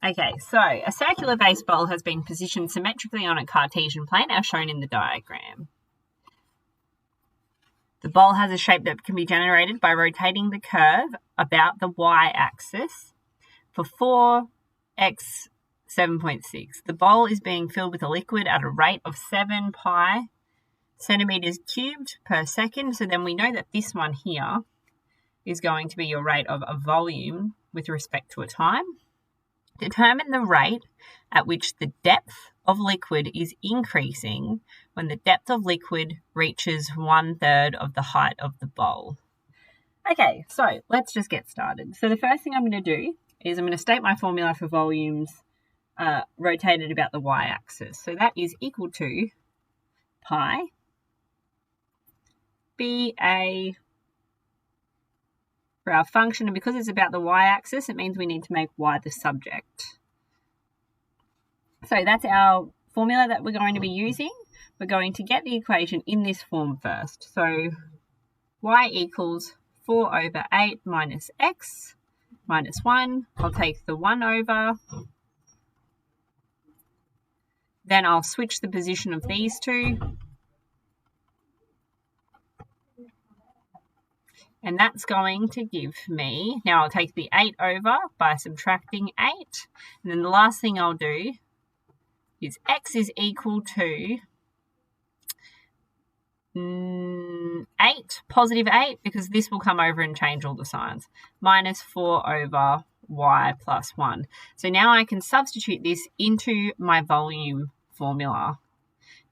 Okay, so a circular baseball has been positioned symmetrically on a Cartesian plane as shown in the diagram. The ball has a shape that can be generated by rotating the curve about the y-axis for 4x 7.6. The bowl is being filled with a liquid at a rate of 7 pi centimeters cubed per second. So then we know that this one here is going to be your rate of a volume with respect to a time. Determine the rate at which the depth of liquid is increasing when the depth of liquid reaches 1/3 of the height of the bowl. Okay, so let's just get started. So the first thing I'm going to do is I'm going to state my formula for volumes rotated about the y-axis. So that is equal to pi BA for our function, and because it's about the y-axis, it means we need to make y the subject. So that's our formula that we're going to be using. We're going to get the equation in this form first. So y equals 4/8 minus x minus 1. I'll take the 1 over. Then I'll switch the position of these two. And that's going to give me, now I'll take the 8 over by subtracting 8. And then the last thing I'll do is x is equal to 8, positive 8, because this will come over and change all the signs, minus 4 over y plus 1. So now I can substitute this into my volume formula.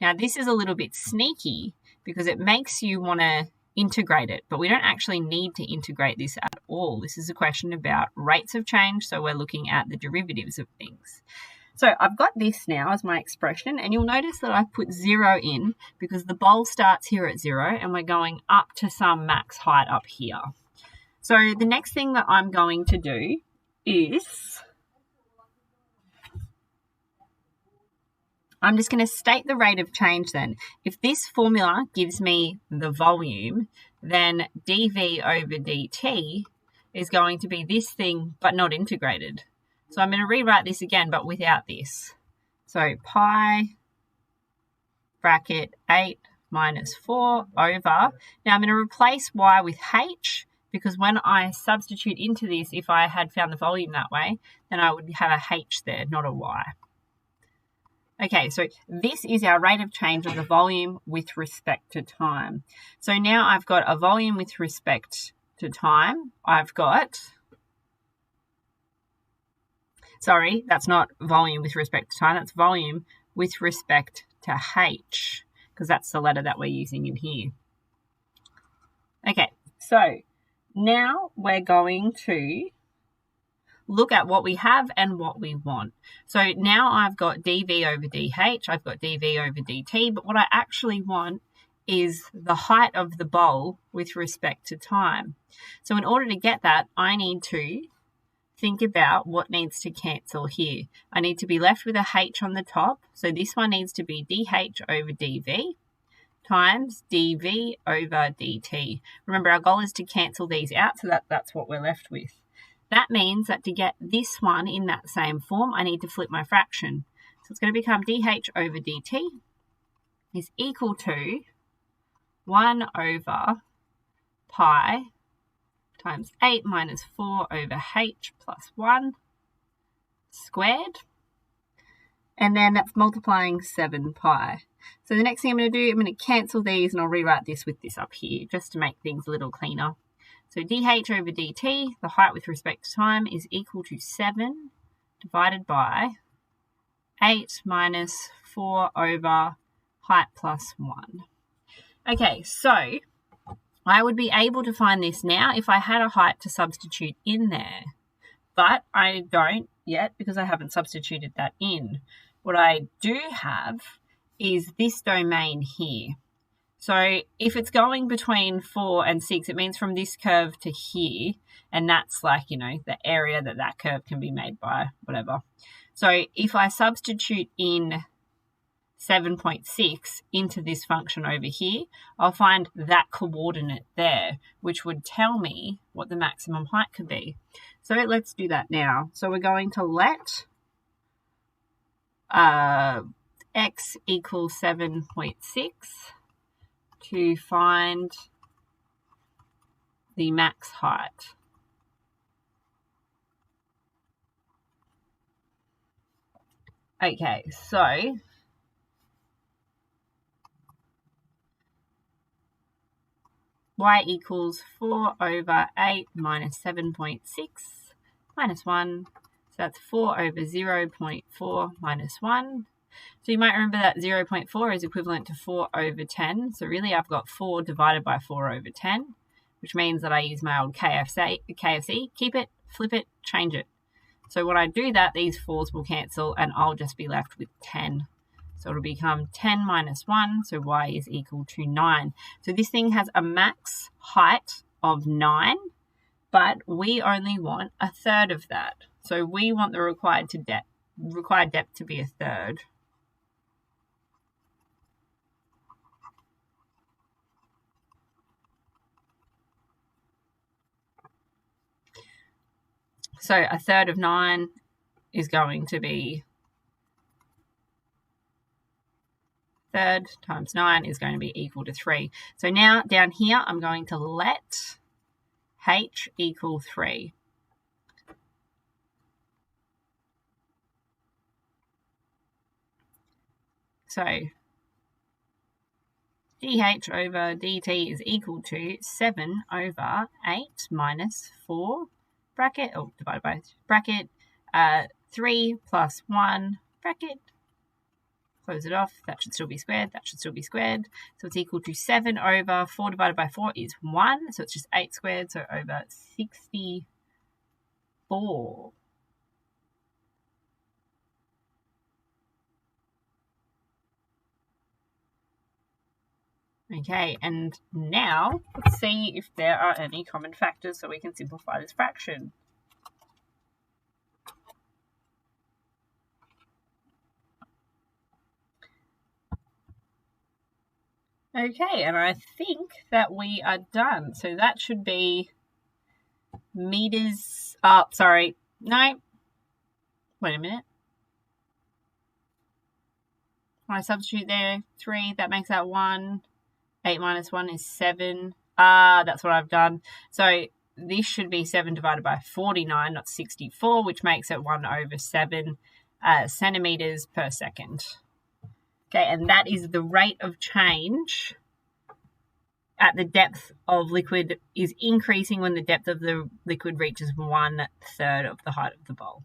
Now this is a little bit sneaky because it makes you want to integrate it, but we don't actually need to integrate this at all. This is a question about rates of change, so we're looking at the derivatives of things. So I've got this now as my expression, and you'll notice that I put 0 in because the bowl starts here at 0 and we're going up to some max height up here. So the next thing that I'm going to do is I'm just going to state the rate of change then. If this formula gives me the volume, then dV over dt is going to be this thing, but not integrated. So I'm going to rewrite this again, but without this. So pi bracket 8 minus 4 over. Now I'm going to replace y with h, because when I substitute into this, if I had found the volume that way, then I would have a h there, not a y. Okay, so this is our rate of change of the volume with respect to time. So now I've got a volume with respect to time. Sorry, that's not volume with respect to time. That's volume with respect to h, because that's the letter that we're using in here. Okay, so now we're going to look at what we have and what we want. So now I've got dV over dH, I've got dV over dt, but what I actually want is the height of the bowl with respect to time. So in order to get that, I need to think about what needs to cancel here. I need to be left with a h on the top, so this one needs to be dH over dV times dV over dt. Remember, our goal is to cancel these out, so that's what we're left with. That means that to get this one in that same form, I need to flip my fraction. So it's going to become dH over dt is equal to 1 over pi times 8 minus 4 over h plus 1 squared. And then that's multiplying 7 pi. So the next thing I'm going to do, I'm going to cancel these, and I'll rewrite this with this up here just to make things a little cleaner. So dH over dt, the height with respect to time, is equal to 7 divided by 8 minus 4 over height plus 1. Okay, so I would be able to find this now if I had a height to substitute in there. But I don't yet because I haven't substituted that in. What I do have is this domain here. So if it's going between 4 and 6, it means from this curve to here, and that's like, you know, the area that curve can be made by, whatever. So if I substitute in 7.6 into this function over here, I'll find that coordinate there, which would tell me what the maximum height could be. So let's do that now. So we're going to let x equals 7.6 to find the max height. Okay, so y equals 4 over 8 minus 7.6 minus 1. So that's 4 over 0.4 minus 1. So you might remember that 0.4 is equivalent to 4 over 10. So really I've got 4 divided by 4 over 10, which means that I use my old KFC, keep it, flip it, change it. So when I do that, these 4's will cancel and I'll just be left with 10. So it'll become 10 minus 1, so y is equal to 9. So this thing has a max height of 9, but we only want a third of that. So we want the required depth to be a third. So a third of 9 is going to be third times 9 is going to be equal to 3. So now down here, I'm going to let h equal 3. So dh over dt is equal to 7 over 8 minus 4 bracket, divided by bracket, 3 plus 1 bracket, close it off, that should still be squared, that should still be squared. So it's equal to 7 over 4 divided by 4 is 1, so it's just 8 squared, so over 64. Okay, and now let's see if there are any common factors so we can simplify this fraction. Okay, and I think that we are done. So that should be meters, sorry, no, wait a minute. When I substitute there, 3, that makes that 1. 8 minus 1 is 7. That's what I've done. So this should be 7 divided by 49, not 64, which makes it 1 over 7 centimeters per second. Okay, and that is the rate of change at the depth of liquid is increasing when the depth of the liquid reaches 1/3 of the height of the bowl.